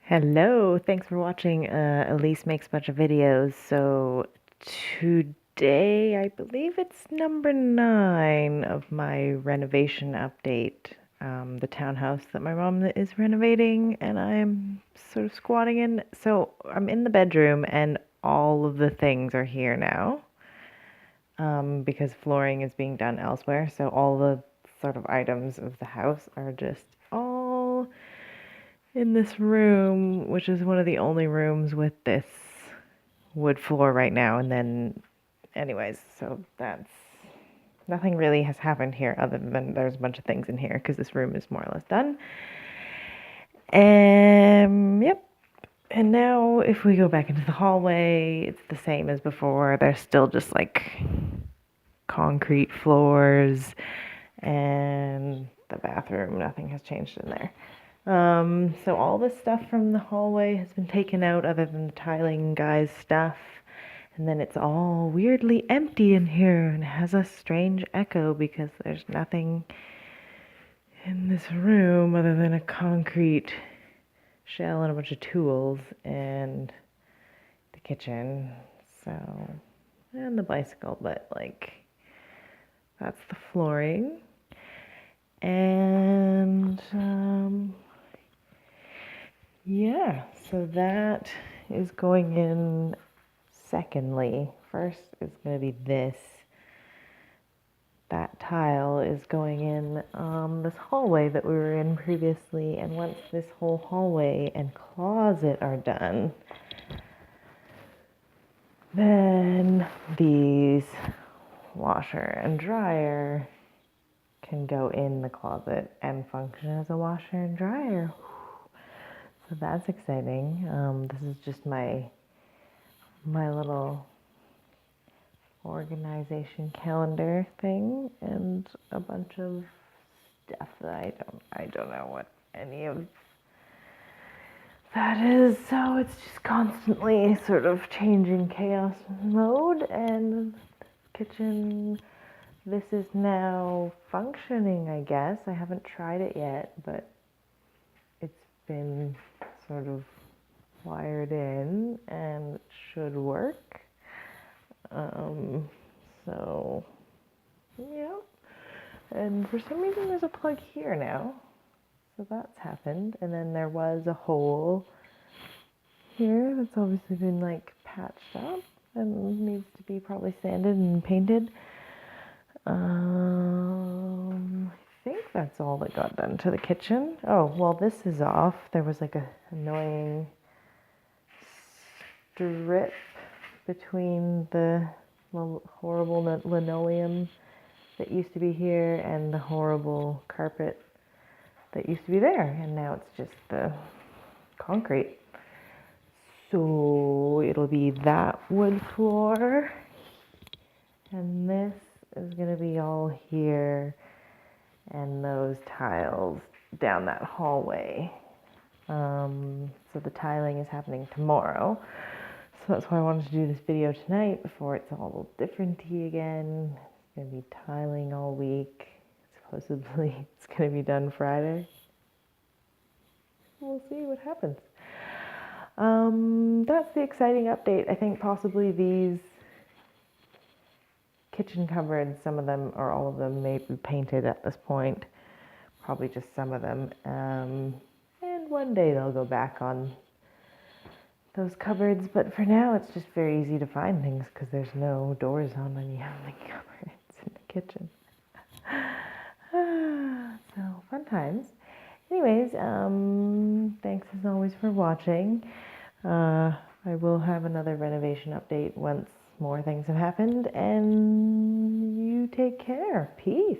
Hello, thanks for watching. Elise makes a bunch of videos. So today, I believe it's number 9 of my renovation update. The townhouse that my mom is renovating, and I'm sort of squatting in. So I'm in the bedroom, and all of the things are here now, because flooring is being done elsewhere. So all the sort of items of the house are just all in this room, which is one of the only rooms with this wood floor right now. And then, anyways, so that's nothing really has happened here other than there's a bunch of things in here because this room is more or less done. Yep. And now, if we go back into the hallway, it's the same as before. There's still just like concrete floors, and the bathroom, nothing has changed in there. So all the stuff from the hallway has been taken out other than the tiling guy's stuff. And then it's all weirdly empty in here and it has a strange echo because there's nothing in this room other than a concrete shell and a bunch of tools and the kitchen. So, and the bicycle, but like, that's the flooring. And, yeah, so that is going in secondly. First is going to be this. That tile is going in this hallway that we were in previously, and once this whole hallway and closet are done, then these washer and dryer can go in the closet and function as a washer and dryer. So that's exciting. This is just my little organization calendar thing and a bunch of stuff that I don't know what any of that is. So it's just constantly sort of changing chaos mode. And kitchen, this is now functioning, I guess. I haven't tried it yet, but it's been sort of wired in and it should work. So, yeah. And for some reason there's a plug here now. So that's happened. And then there was a hole here that's obviously been like patched up and needs to be probably sanded and painted. I think that's all that got done to the kitchen. Oh, well, this is off. There was like a annoying strip between the horrible linoleum that used to be here and the horrible carpet that used to be there, and now it's just the concrete. So it'll be that wood floor, and this is going to be all here, and those tiles down that hallway. So the tiling is happening tomorrow. So that's why I wanted to do this video tonight before it's all different-y again. It's going to be tiling all week. Supposedly it's going to be done Friday. We'll see what happens. That's the exciting update. I think possibly these kitchen cupboards, some of them or all of them may be painted at this point. Probably just some of them. And one day they'll go back on those cupboards, but for now it's just very easy to find things because there's no doors on when you have the cupboards in the kitchen. So fun times. Anyways, thanks as always for watching. I will have another renovation update once more things have happened, and you take care. Peace.